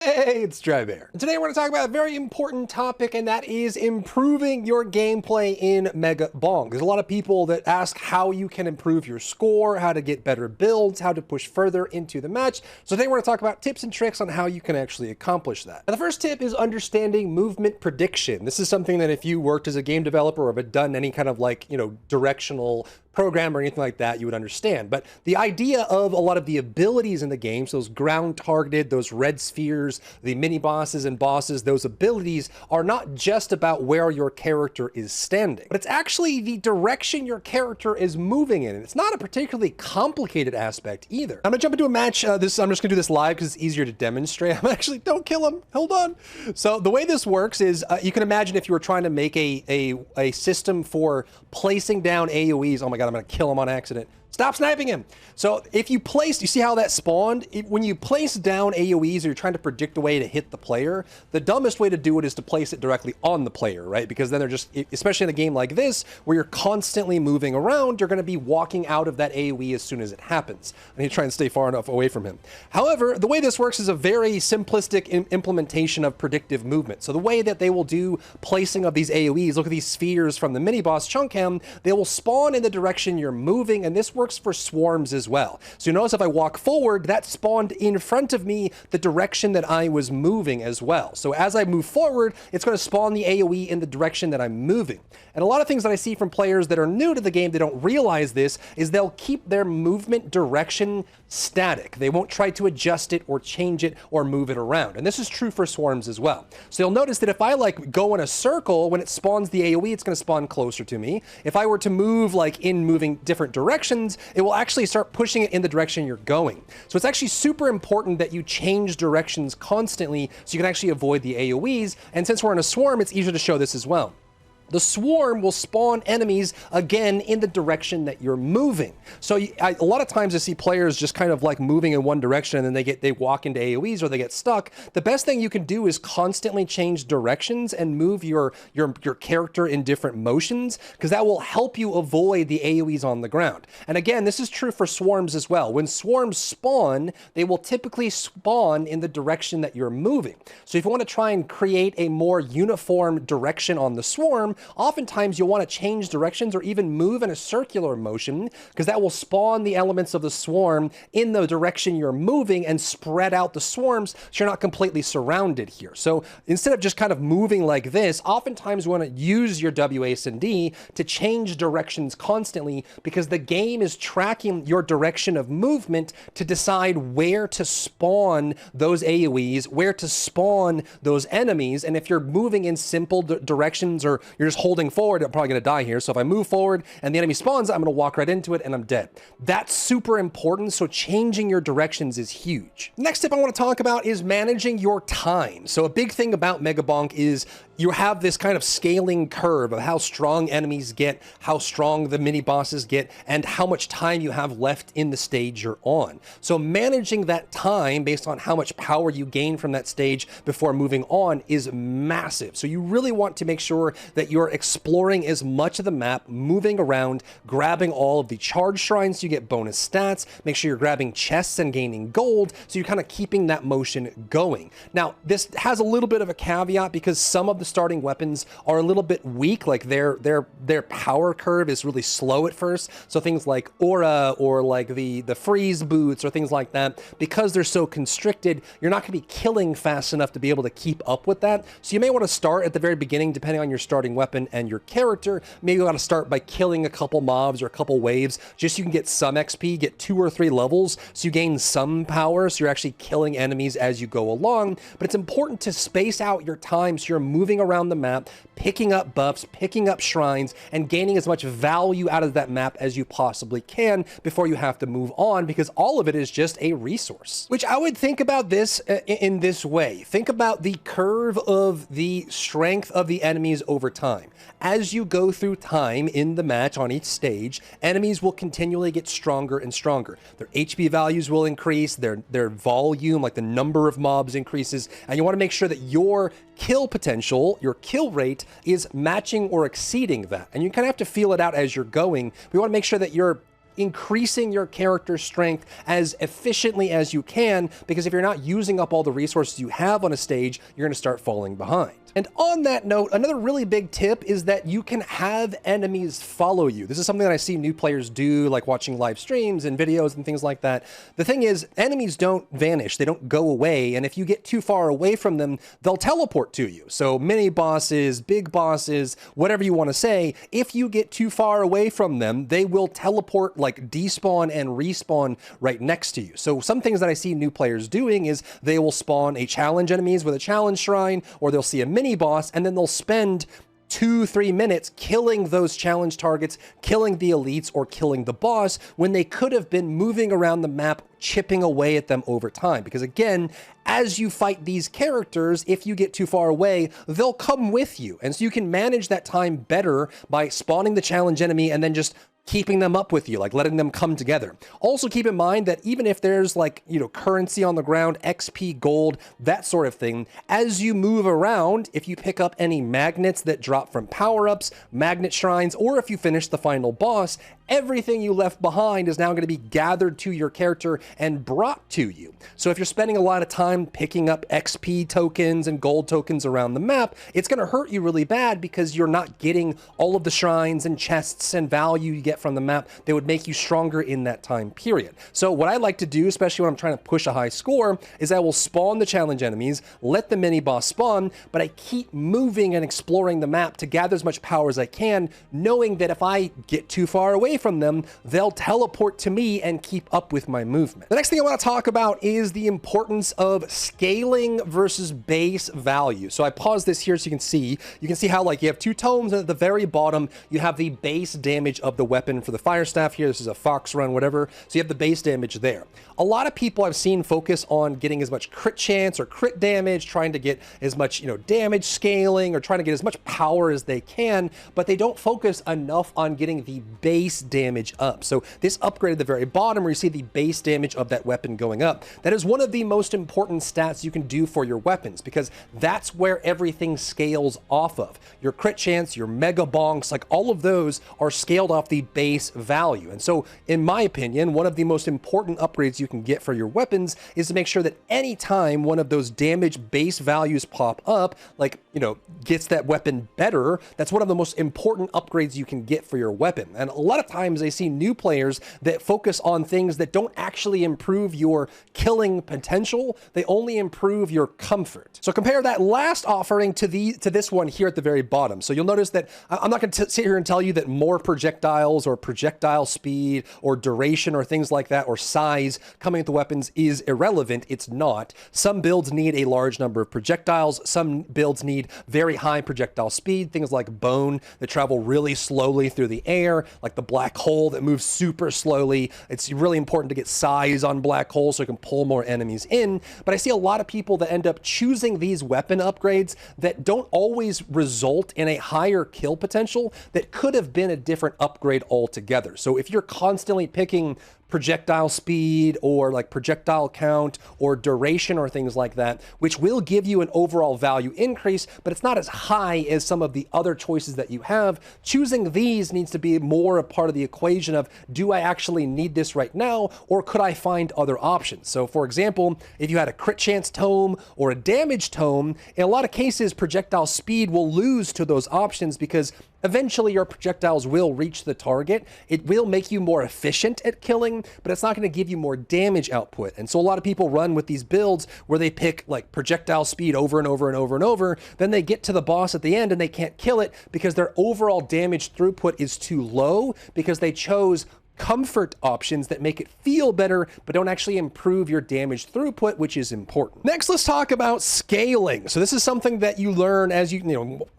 Hey, it's Drybear. Today we're going to talk about a very important topic, and that is improving your gameplay in Megabonk. There's a lot of people that ask how you can improve your score, how to get better builds, how to push further into the match. So today we're going to talk about tips and tricks on how you can actually accomplish that. Now, the first tip is understanding movement prediction. This is something that if you worked as a game developer or have done any kind of directional program or anything like that, you would understand. But the idea of a lot of the abilities in the game, so those ground targeted, those red spheres, the mini bosses and bosses, those abilities are not just about where your character is standing, but it's actually the direction your character is moving in. And it's not a particularly complicated aspect either. I'm gonna jump into a match. I'm just gonna do this live because it's easier to demonstrate. Don't kill him, hold on. So the way this works is you can imagine if you were trying to make a system for placing down AoEs. Oh my God, I'm gonna kill him on accident. Stop sniping him. So if you see how that spawned? When you place down AoEs or you're trying to predict a way to hit the player, the dumbest way to do it is to place it directly on the player, right? Because then they're just, especially in a game like this, where you're constantly moving around, you're gonna be walking out of that AoE as soon as it happens. I need to try and stay far enough away from him. However, the way this works is a very simplistic implementation of predictive movement. So the way that they will do placing of these AoEs, look at these spheres from the mini boss Chunkham, they will spawn in the direction you're moving, and this works for swarms as well. So you notice if I walk forward, that spawned in front of me the direction that I was moving as well. So as I move forward, it's going to spawn the AoE in the direction that I'm moving. And a lot of things that I see from players that are new to the game, they don't realize this, is they'll keep their movement direction static. They won't try to adjust it or change it or move it around. And this is true for swarms as well. So you'll notice that if I go in a circle, when it spawns the AoE, it's going to spawn closer to me. If I were to move moving different directions, it will actually start pushing it in the direction you're going. So it's actually super important that you change directions constantly so you can actually avoid the AoEs. And since we're in a swarm, it's easier to show this as well. The swarm will spawn enemies again in the direction that you're moving. So a lot of times I see players just kind of moving in one direction and then they walk into AoEs or they get stuck. The best thing you can do is constantly change directions and move your character in different motions, because that will help you avoid the AoEs on the ground. And again, this is true for swarms as well. When swarms spawn, they will typically spawn in the direction that you're moving. So if you want to try and create a more uniform direction on the swarm, oftentimes you'll want to change directions or even move in a circular motion, because that will spawn the elements of the swarm in the direction you're moving and spread out the swarms so you're not completely surrounded here. So instead of just kind of moving like this, oftentimes you want to use your WASD to change directions constantly, because the game is tracking your direction of movement to decide where to spawn those AoEs, where to spawn those enemies. And if you're moving in simple directions or you're just holding forward, I'm probably going to die here. So if I move forward and the enemy spawns, I'm going to walk right into it and I'm dead. That's super important. So changing your directions is huge. Next tip I want to talk about is managing your time. So a big thing about Megabonk is you have this kind of scaling curve of how strong enemies get, how strong the mini bosses get, and how much time you have left in the stage you're on. So managing that time based on how much power you gain from that stage before moving on is massive. So you really want to make sure that you're exploring as much of the map, moving around, grabbing all of the charge shrines so you get bonus stats, make sure you're grabbing chests and gaining gold, so you're kind of keeping that motion going. Now, this has a little bit of a caveat because some of the starting weapons are a little bit weak, their power curve is really slow at first. So things like Aura or the freeze boots or things like that, because they're so constricted, you're not going to be killing fast enough to be able to keep up with that. So you may want to start at the very beginning, depending on your starting weapon and your character. Maybe you got to start by killing a couple mobs or a couple waves, just so you can get some XP, get 2 or 3 levels, so you gain some power, so you're actually killing enemies as you go along. But it's important to space out your time so you're moving around the map, picking up buffs, picking up shrines, and gaining as much value out of that map as you possibly can before you have to move on, because all of it is just a resource. Which I would think about this in this way. Think about the curve of the strength of the enemies over time. As you go through time in the match on each stage, enemies will continually get stronger and stronger. Their HP values will increase, their volume, like the number of mobs increases, and you want to make sure that your kill potential, your kill rate, is matching or exceeding that. And you kind of have to feel it out as you're going. We want to make sure that you're increasing your character's strength as efficiently as you can, because if you're not using up all the resources you have on a stage, you're going to start falling behind. And on that note, another really big tip is that you can have enemies follow you. This is something that I see new players do, like watching live streams and videos and things like that. The thing is, enemies don't vanish, they don't go away, and if you get too far away from them, they'll teleport to you. So mini bosses, big bosses, whatever you want to say, if you get too far away from them, they will teleport, like despawn and respawn right next to you. So some things that I see new players doing is they will spawn a challenge enemies with a challenge shrine, or they'll see a mini boss, and then they'll spend 2-3 minutes killing those challenge targets, killing the elites, or killing the boss, when they could have been moving around the map, chipping away at them over time. Because again, as you fight these characters, if you get too far away, they'll come with you. And so you can manage that time better by spawning the challenge enemy and then just keeping them up with you, like letting them come together. Also keep in mind that even if there's like, currency on the ground, XP, gold, that sort of thing, as you move around, if you pick up any magnets that drop from power-ups, magnet shrines, or if you finish the final boss, everything you left behind is now going to be gathered to your character and brought to you. So if you're spending a lot of time picking up XP tokens and gold tokens around the map, it's going to hurt you really bad because you're not getting all of the shrines and chests and value you get from the map that would make you stronger in that time period. So what I like to do, especially when I'm trying to push a high score, is I will spawn the challenge enemies, let the mini boss spawn, but I keep moving and exploring the map to gather as much power as I can, knowing that if I get too far away from them, they'll teleport to me and keep up with my movement. The next thing I want to talk about is the importance of scaling versus base value. So I paused this here so you can see how like you have two tomes, and at the very bottom you have the base damage of the weapon for the fire staff here. This is a fox run, whatever. So you have the base damage there. A lot of people I've seen focus on getting as much crit chance or crit damage, trying to get as much, damage scaling, or trying to get as much power as they can, but they don't focus enough on getting the base damage up. So this upgrade at the very bottom, where you see the base damage of that weapon going up, that is one of the most important stats you can do for your weapons, because that's where everything scales off of. Your crit chance, your Megabonks, like all of those are scaled off the base value. And so in my opinion, one of the most important upgrades you can get for your weapons is to make sure that anytime one of those damage base values pop up, like, gets that weapon better, that's one of the most important upgrades you can get for your weapon. And a lot of times I see new players that focus on things that don't actually improve your killing potential, they only improve your comfort. So compare that last offering to this one here at the very bottom. So you'll notice that I'm not going to sit here and tell you that more projectiles or projectile speed or duration or things like that, or size coming with the weapons is irrelevant. It's not. Some builds need a large number of projectiles. Some builds need very high projectile speed, things like bone that travel really slowly through the air, like the black hole that moves super slowly. It's really important to get size on black holes so you can pull more enemies in. But I see a lot of people that end up choosing these weapon upgrades that don't always result in a higher kill potential that could have been a different upgrade altogether. So if you're constantly picking projectile speed or like projectile count or duration or things like that, which will give you an overall value increase, but it's not as high as some of the other choices that you have, choosing these needs to be more a part of the equation of, do I actually need this right now, or could I find other options? So for example, if you had a crit chance tome or a damage tome, in a lot of cases projectile speed will lose to those options because eventually your projectiles will reach the target. It will make you more efficient at killing, but it's not going to give you more damage output. And so a lot of people run with these builds where they pick like projectile speed over and over and over and over. Then they get to the boss at the end and they can't kill it because their overall damage throughput is too low because they chose comfort options that make it feel better, but don't actually improve your damage throughput, which is important. Next, let's talk about scaling. So this is something that you learn as you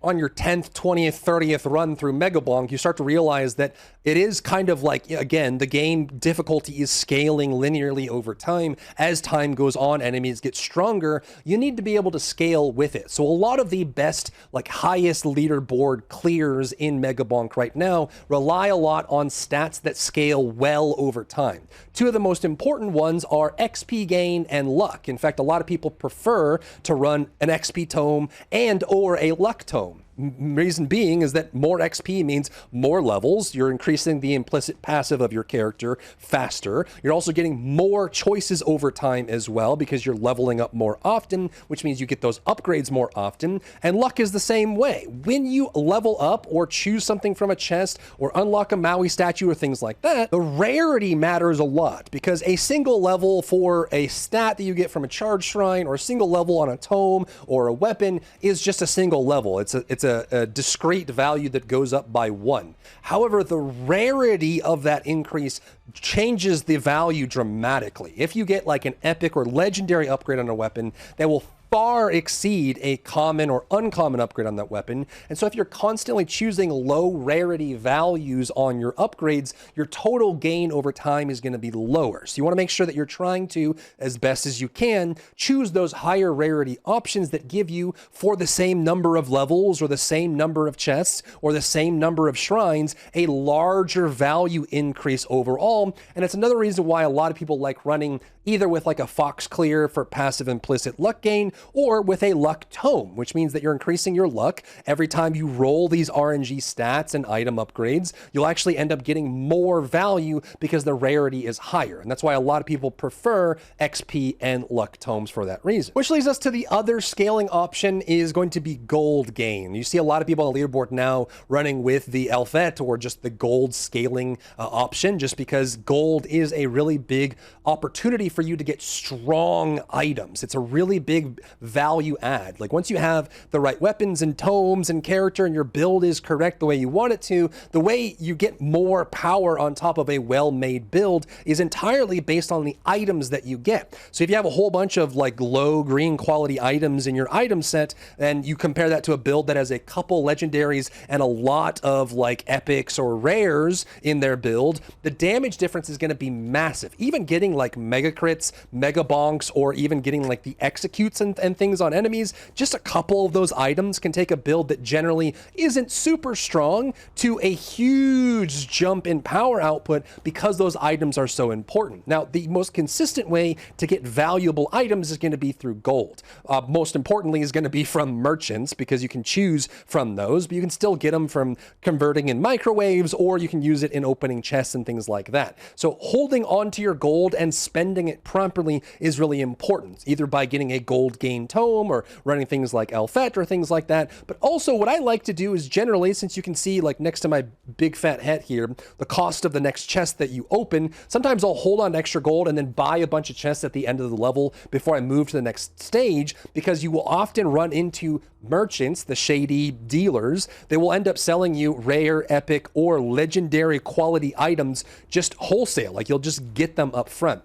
on your 10th, 20th, 30th run through Megabonk, you start to realize that it is kind of like, again, the game difficulty is scaling linearly over time. As time goes on, enemies get stronger. You need to be able to scale with it. So a lot of the best, like highest leaderboard clears in Megabonk right now rely a lot on stats that scale well over time. Two of the most important ones are XP gain and luck. In fact, a lot of people prefer to run an XP tome and or a luck tome. Reason being is that more XP means more levels. You're increasing the implicit passive of your character faster. You're also getting more choices over time as well because you're leveling up more often, which means you get those upgrades more often. And luck is the same way. When you level up or choose something from a chest or unlock a Maui statue or things like that, the rarity matters a lot because a single level for a stat that you get from a charge shrine or a single level on a tome or a weapon is just a single level. It's a discrete value that goes up by 1. However, the rarity of that increase changes the value dramatically. If you get like an epic or legendary upgrade on a weapon, that will far exceed a common or uncommon upgrade on that weapon. And so if you're constantly choosing low rarity values on your upgrades, your total gain over time is going to be lower. So you want to make sure that you're trying to, as best as you can, choose those higher rarity options that give you, for the same number of levels or the same number of chests or the same number of shrines, a larger value increase overall. And it's another reason why a lot of people like running either with like a Fox Clear for passive implicit luck gain, or with a luck tome, which means that you're increasing your luck every time you roll these RNG stats and item upgrades. You'll actually end up getting more value because the rarity is higher. And that's why a lot of people prefer XP and luck tomes for that reason. Which leads us to the other scaling option is going to be gold gain. You see a lot of people on the leaderboard now running with the Elfette or just the gold scaling option, just because gold is a really big opportunity for you to get strong items. It's a really big value add. Like once you have the right weapons and tomes and character and your build is correct the way you want it to, the way you get more power on top of a well-made build is entirely based on the items that you get. So if you have a whole bunch of like low green quality items in your item set, and you compare that to a build that has a couple legendaries and a lot of like epics or rares in their build, the damage difference is going to be massive. Even getting like mega crits, megabonks, or even getting like the executes and things on enemies, just a couple of those items can take a build that generally isn't super strong to a huge jump in power output because those items are so important. Now, the most consistent way to get valuable items is going to be through gold. Most importantly is going to be from merchants, because you can choose from those, but you can still get them from converting in microwaves, or you can use it in opening chests and things like that. So holding on to your gold and spending it properly is really important, either by getting a gold gain tome or running things like Elfette or things like that. But also what I like to do is generally, since you can see like next to my big fat head here, the cost of the next chest that you open, sometimes I'll hold on to extra gold and then buy a bunch of chests at the end of the level before I move to the next stage, because you will often run into merchants, the shady dealers. They will end up selling you rare, epic, or legendary quality items just wholesale. Like you'll just get them up front.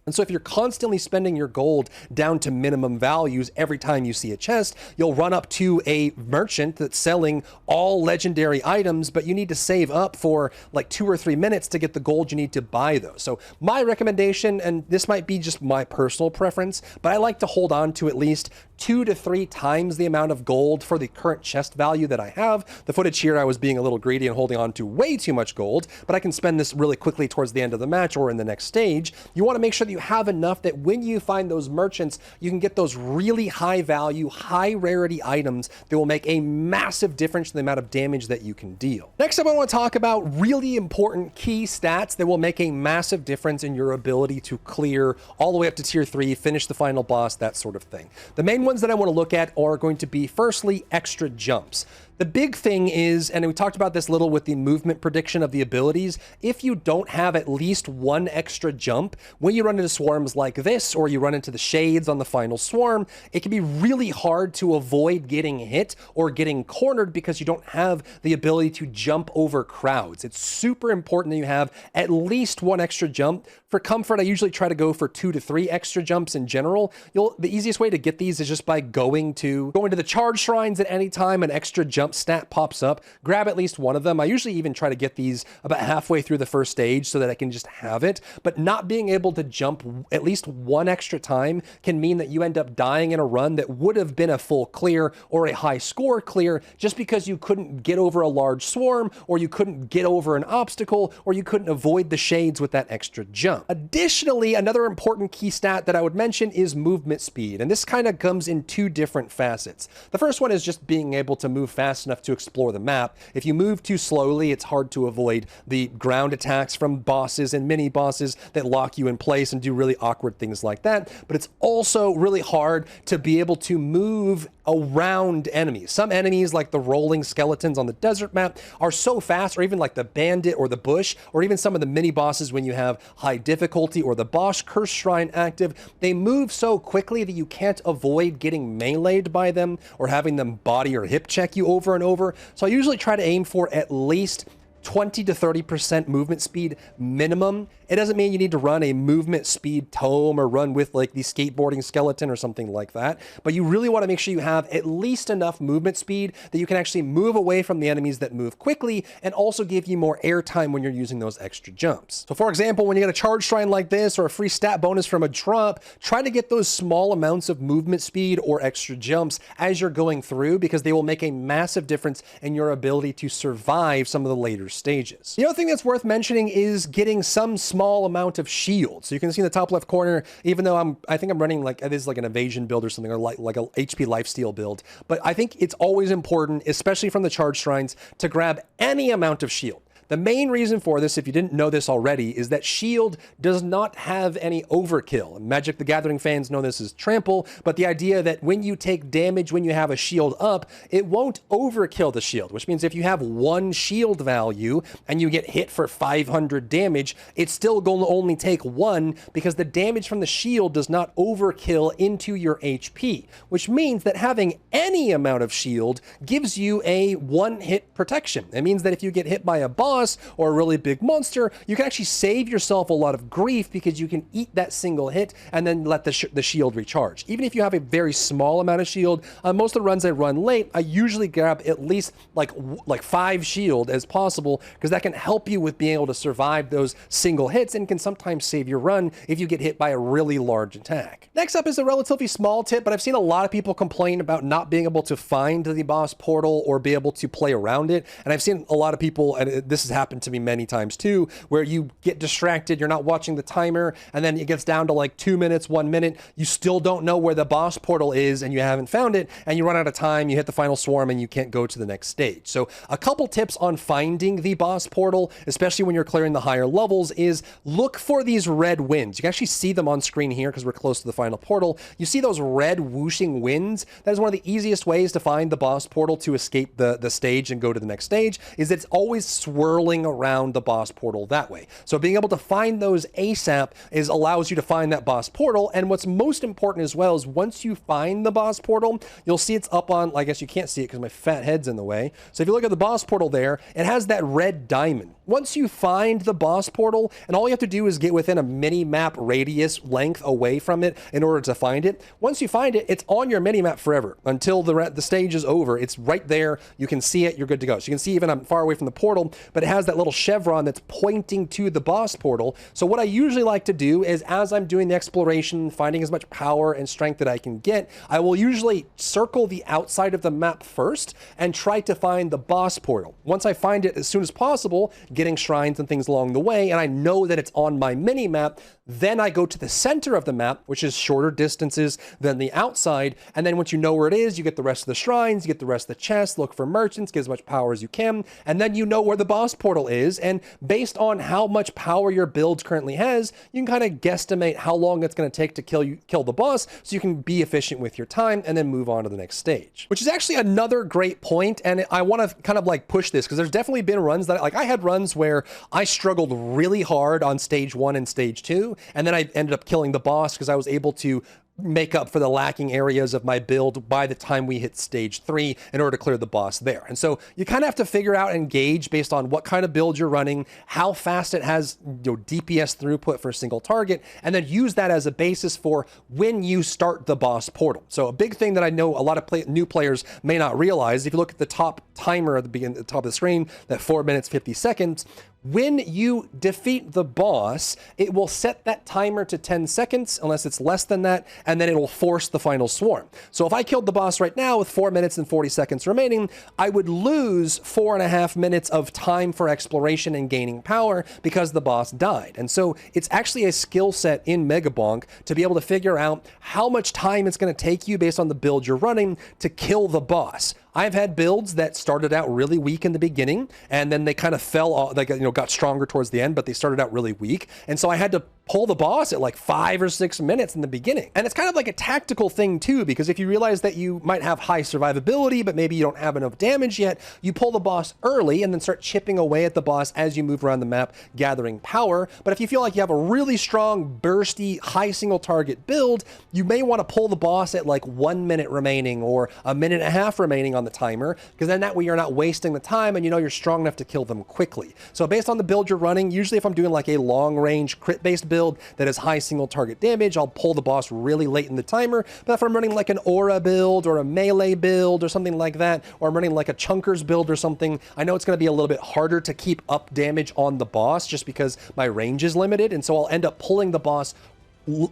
And so if you're constantly spending your gold down to minimum values every time you see a chest, you'll run up to a merchant that's selling all legendary items, but you need to save up for like 2 or 3 minutes to get the gold you need to buy those. So my recommendation, and this might be just my personal preference, but I like to hold on to at least 2 to 3 times the amount of gold for the current chest value that I have. The footage here, I was being a little greedy and holding on to way too much gold, but I can spend this really quickly towards the end of the match or in the next stage. You want to make sure that you have enough that when you find those merchants, you can get those really high value, high rarity items that will make a massive difference in the amount of damage that you can deal. Next up, I want to talk about really important key stats that will make a massive difference in your ability to clear all the way up to tier 3, finish the final boss, that sort of thing. The main ones that I want to look at are going to be, firstly, extra jumps. The big thing is, and we talked about this little with the movement prediction of the abilities, if you don't have at least 1 extra jump, when you run into swarms like this, or you run into the shades on the final swarm, it can be really hard to avoid getting hit or getting cornered because you don't have the ability to jump over crowds. It's super important that you have at least 1 extra jump. For comfort, I usually try to go for 2 to 3 extra jumps in general. The easiest way to get these is just by going to the charge shrines at any time an extra jump stat pops up. Grab at least 1 of them. I usually even try to get these about halfway through the first stage so that I can just have it. But not being able to jump jump at least one extra time can mean that you end up dying in a run that would have been a full clear or a high score clear just because you couldn't get over a large swarm, or you couldn't get over an obstacle, or you couldn't avoid the shades with that extra jump. Additionally, another important key stat that I would mention is movement speed, and this kind of comes in two different facets. The first one is just being able to move fast enough to explore the map. If you move too slowly, it's hard to avoid the ground attacks from bosses and mini bosses that lock you in place and do really awkward things like that. But it's also really hard to be able to move around enemies. Some enemies, like the rolling skeletons on the desert map, are so fast, or even like the bandit or the bush, or even some of the mini bosses when you have high difficulty or the boss curse shrine active, they move so quickly that you can't avoid getting meleeed by them or having them body or hip check you over and over. So I usually try to aim for at least 20 to 30% movement speed minimum. It doesn't mean you need to run a movement speed tome or run with like the skateboarding skeleton or something like that, but you really want to make sure you have at least enough movement speed that you can actually move away from the enemies that move quickly and also give you more airtime when you're using those extra jumps. So for example, when you get a charge shrine like this or a free stat bonus from a drop, try to get those small amounts of movement speed or extra jumps as you're going through, because they will make a massive difference in your ability to survive some of the later stages. The other thing that's worth mentioning is getting some small amount of shield. So you can see in the top left corner, even though I think I'm running like, it is like an evasion build or something, or like a HP lifesteal build, but I think it's always important, especially from the charge shrines, to grab any amount of shield. The main reason for this, if you didn't know this already, is that shield does not have any overkill. Magic the Gathering fans know this as trample, but the idea that when you take damage when you have a shield up, it won't overkill the shield, which means if you have one shield value and you get hit for 500 damage, it's still going to only take one, because the damage from the shield does not overkill into your HP, which means that having any amount of shield gives you a one-hit protection. It means that if you get hit by a boss or a really big monster, you can actually save yourself a lot of grief, because you can eat that single hit and then let the shield recharge. Even if you have a very small amount of shield, most of the runs I run late, I usually grab at least like 5 shield as possible, because that can help you with being able to survive those single hits and can sometimes save your run if you get hit by a really large attack. Next up is a relatively small tip, but I've seen a lot of people complain about not being able to find the boss portal or be able to play around it. And I've seen a lot of people, and this has happened to me many times too, where you get distracted, you're not watching the timer, and then it gets down to like 2 minutes, 1 minute, you still don't know where the boss portal is and you haven't found it, and you run out of time, you hit the final swarm, and you can't go to the next stage. So a couple tips on finding the boss portal, especially when you're clearing the higher levels, is look for these red winds. You can actually see them on screen here because we're close to the final portal. You see those red whooshing winds? That is one of the easiest ways to find the boss portal to escape the stage and go to the next stage, is it's always swirling around the boss portal that way. So being able to find those ASAP allows you to find that boss portal. And what's most important as well is once you find the boss portal, you'll see it's up on, I guess you can't see it because my fat head's in the way. So if you look at the boss portal there, it has that red diamond. Once you find the boss portal, and all you have to do is get within a mini map radius length away from it in order to find it. Once you find it, it's on your mini map forever until the stage is over. It's right there. You can see it. You're good to go. So you can see even I'm far away from the portal, but it has that little chevron that's pointing to the boss portal. So what I usually like to do is, as I'm doing the exploration, finding as much power and strength that I can get, I will usually circle the outside of the map first and try to find the boss portal. Once I find it as soon as possible, getting shrines and things along the way, and I know that it's on my mini map, then I go to the center of the map, which is shorter distances than the outside. And then once you know where it is, you get the rest of the shrines, you get the rest of the chests, look for merchants, get as much power as you can, and then you know where the boss portal is. And based on how much power your build currently has, you can kind of guesstimate how long it's going to take to kill the boss, so you can be efficient with your time and then move on to the next stage. Which is actually another great point, and I want to kind of like push this, because there's definitely been runs that, like, I had runs where I struggled really hard on stage 1 and stage 2, and then I ended up killing the boss because I was able to make up for the lacking areas of my build by the time we hit stage 3 in order to clear the boss there. And so you kind of have to figure out and gauge based on what kind of build you're running, how fast it has DPS throughput for a single target, and then use that as a basis for when you start the boss portal. So a big thing that I know a lot of new players may not realize, if you look at the top timer at the top of the screen, that 4 minutes 50 seconds, when you defeat the boss, it will set that timer to 10 seconds, unless it's less than that, and then it'll force the final swarm. So if I killed the boss right now with 4 minutes and 40 seconds remaining, I would lose 4.5 minutes of time for exploration and gaining power because the boss died. And so it's actually a skill set in Megabonk to be able to figure out how much time it's going to take you based on the build you're running to kill the boss. I've had builds that started out really weak in the beginning, and then they kind of fell off, like, got stronger towards the end, but they started out really weak. And so I had to pull the boss at like 5 or 6 minutes in the beginning. And it's kind of like a tactical thing too, because if you realize that you might have high survivability, but maybe you don't have enough damage yet, you pull the boss early and then start chipping away at the boss as you move around the map, gathering power. But if you feel like you have a really strong, bursty, high single target build, you may want to pull the boss at like 1 minute remaining or 1.5 minutes remaining on the timer, because then that way you're not wasting the time and you're strong enough to kill them quickly. So based on the build you're running, usually if I'm doing like a long range crit based build that has high single target damage, I'll pull the boss really late in the timer. But if I'm running like an aura build or a melee build or something like that, or I'm running like a chunkers build or something, I know it's going to be a little bit harder to keep up damage on the boss just because my range is limited. And so I'll end up pulling the boss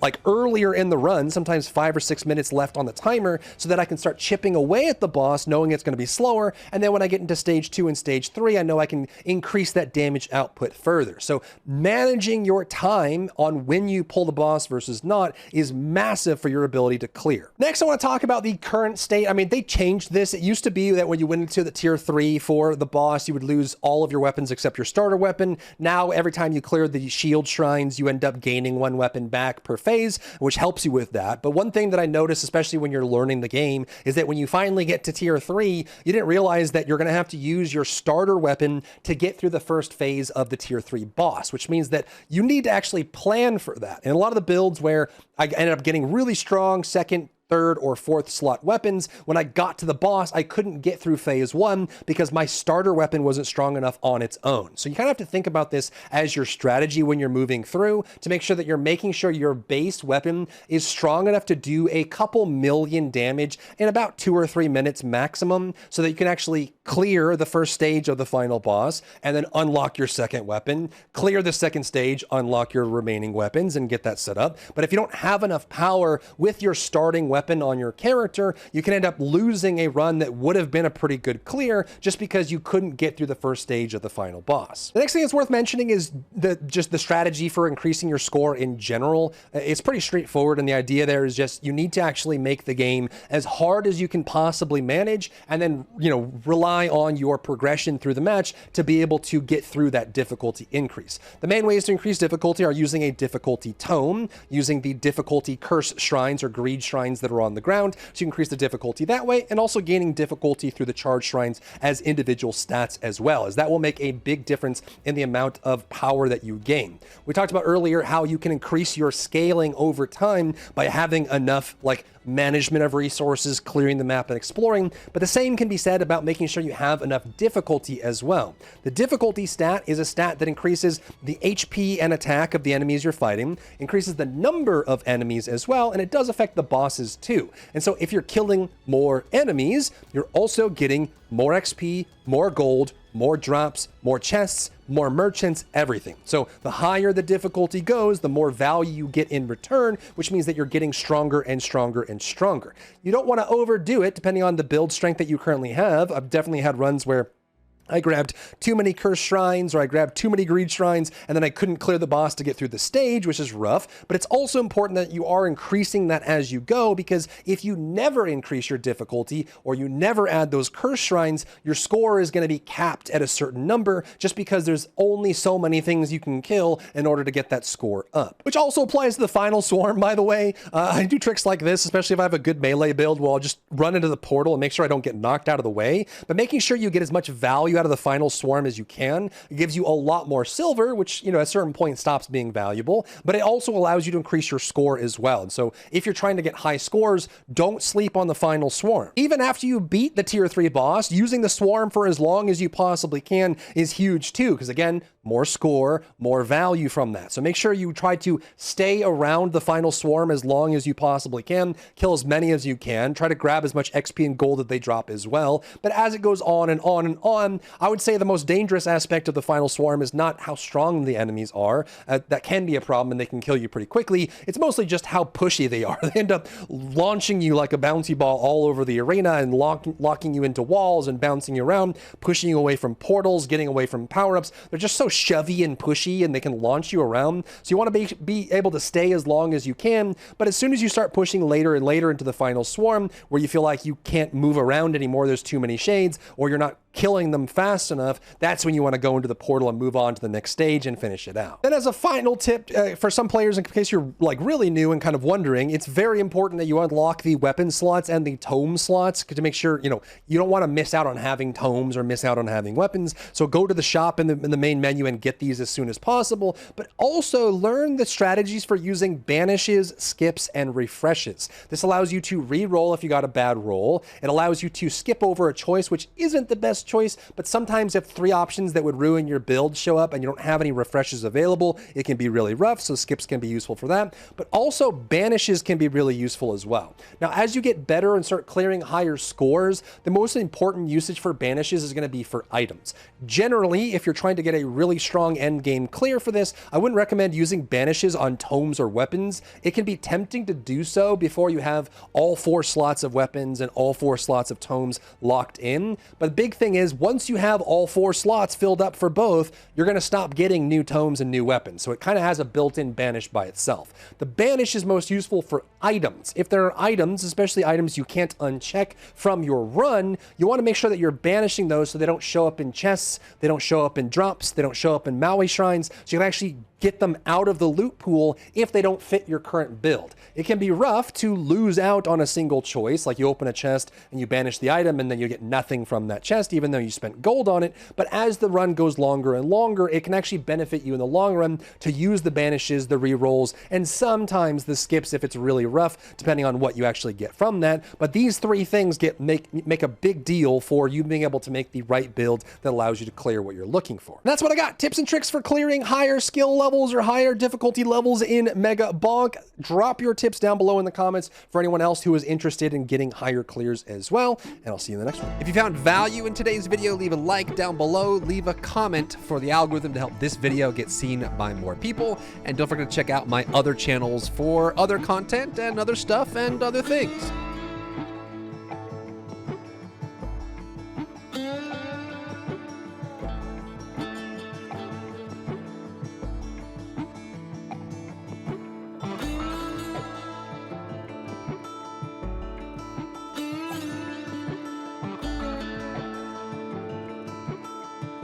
like earlier in the run, sometimes 5 or 6 minutes left on the timer, so that I can start chipping away at the boss, knowing it's going to be slower. And then when I get into stage 2 and stage 3, I know I can increase that damage output further. So managing your time on when you pull the boss versus not is massive for your ability to clear. Next, I want to talk about the current state. I mean, they changed this. It used to be that when you went into the tier 3 for the boss, you would lose all of your weapons except your starter weapon. Now, every time you clear the shield shrines, you end up gaining 1 weapon back per phase, which helps you with that. But one thing that I noticed, especially when you're learning the game, is that when you finally get to tier 3, you didn't realize that you're going to have to use your starter weapon to get through the first phase of the tier 3 boss, which means that you need to actually plan for that. And a lot of the builds where I ended up getting really strong second, third, or fourth slot weapons, when I got to the boss, I couldn't get through phase 1 because my starter weapon wasn't strong enough on its own. So you kind of have to think about this as your strategy when you're moving through, to make sure that you're making sure your base weapon is strong enough to do a couple million damage in about 2 or 3 minutes maximum, so that you can actually clear the first stage of the final boss and then unlock your second weapon, clear the second stage, unlock your remaining weapons, and get that set up. But if you don't have enough power with your starting weapon on your character, you can end up losing a run that would have been a pretty good clear just because you couldn't get through the first stage of the final boss. The next thing that's worth mentioning is just the strategy for increasing your score in general. It's pretty straightforward, and the idea there is just you need to actually make the game as hard as you can possibly manage, and then rely on your progression through the match to be able to get through that difficulty increase. The main ways to increase difficulty are using a difficulty tome, using the difficulty curse shrines or greed shrines that are on the ground, so you increase the difficulty that way, and also gaining difficulty through the charge shrines as individual stats as well, as that will make a big difference in the amount of power that you gain. We talked about earlier how you can increase your scaling over time by having enough management of resources, clearing the map, and exploring, but the same can be said about making sure you have enough difficulty as well. The difficulty stat is a stat that increases the HP and attack of the enemies you're fighting, increases the number of enemies as well, and it does affect the bosses too. And so if you're killing more enemies, you're also getting more XP, more gold, more drops, more chests, more merchants, everything. So the higher the difficulty goes, the more value you get in return, which means that you're getting stronger and stronger and stronger. You don't want to overdo it depending on the build strength that you currently have. I've definitely had runs where I grabbed too many curse shrines, or I grabbed too many greed shrines, and then I couldn't clear the boss to get through the stage, which is rough. But it's also important that you are increasing that as you go, because if you never increase your difficulty, or you never add those curse shrines, your score is going to be capped at a certain number, just because there's only so many things you can kill in order to get that score up. Which also applies to the final swarm, by the way. I do tricks like this, especially if I have a good melee build, where I'll just run into the portal and make sure I don't get knocked out of the way. But making sure you get as much value out of the final swarm as you can, it gives you a lot more silver, which at a certain point stops being valuable, but it also allows you to increase your score as well. And so if you're trying to get high scores, don't sleep on the final swarm. Even after you beat the tier 3 boss, using the swarm for as long as you possibly can is huge too, because again, more score, more value from that. So make sure you try to stay around the final swarm as long as you possibly can, kill as many as you can, try to grab as much XP and gold that they drop as well. But as it goes on and on and on, I would say the most dangerous aspect of the final swarm is not how strong the enemies are. That can be a problem and they can kill you pretty quickly. It's mostly just how pushy they are. They end up launching you like a bouncy ball all over the arena and locking you into walls and bouncing you around, pushing you away from portals, getting away from power-ups. They're just so shovey and pushy and they can launch you around. So you want to be able to stay as long as you can, but as soon as you start pushing later and later into the final swarm, where you feel like you can't move around anymore, there's too many shades, or you're not killing them fast enough, that's when you want to go into the portal and move on to the next stage and finish it out. Then as a final tip for some players, in case you're like really new and kind of wondering, it's very important that you unlock the weapon slots and the tome slots to make sure, you don't want to miss out on having tomes or miss out on having weapons. So go to the shop in the main menu and get these as soon as possible, but also learn the strategies for using banishes, skips, and refreshes. This allows you to re-roll if you got a bad roll. It allows you to skip over a choice, which isn't the best choice, but sometimes if 3 options that would ruin your build show up and you don't have any refreshes available, it can be really rough, so skips can be useful for that. But also banishes can be really useful as well. Now, as you get better and start clearing higher scores, the most important usage for banishes is going to be for items. Generally, if you're trying to get a really strong end game clear for this, I wouldn't recommend using banishes on tomes or weapons. It can be tempting to do so before you have all 4 slots of weapons and all 4 slots of tomes locked in. But the big thing is, once you have all 4 slots filled up for both, you're going to stop getting new tomes and new weapons. So it kind of has a built-in banish by itself. The banish is most useful for items. If there are items, especially items you can't uncheck from your run, you want to make sure that you're banishing those so they don't show up in chests, they don't show up in drops, they don't show up in Maui shrines, so you can actually get them out of the loot pool if they don't fit your current build. It can be rough to lose out on a single choice, like you open a chest and you banish the item and then you get nothing from that chest, even though you spent gold on it. But as the run goes longer and longer, it can actually benefit you in the long run to use the banishes, the rerolls, and sometimes the skips if it's really rough, depending on what you actually get from that. But these 3 things make a big deal for you being able to make the right build that allows you to clear what you're looking for. And that's what I got. Tips and tricks for clearing higher skill levels or higher difficulty levels in Megabonk. Drop your tips down below in the comments for anyone else who is interested in getting higher clears as well, and I'll see you in the next one. If you found value in today's video, leave a like down below, leave a comment for the algorithm to help this video get seen by more people, and don't forget to check out my other channels for other content and other stuff and other things.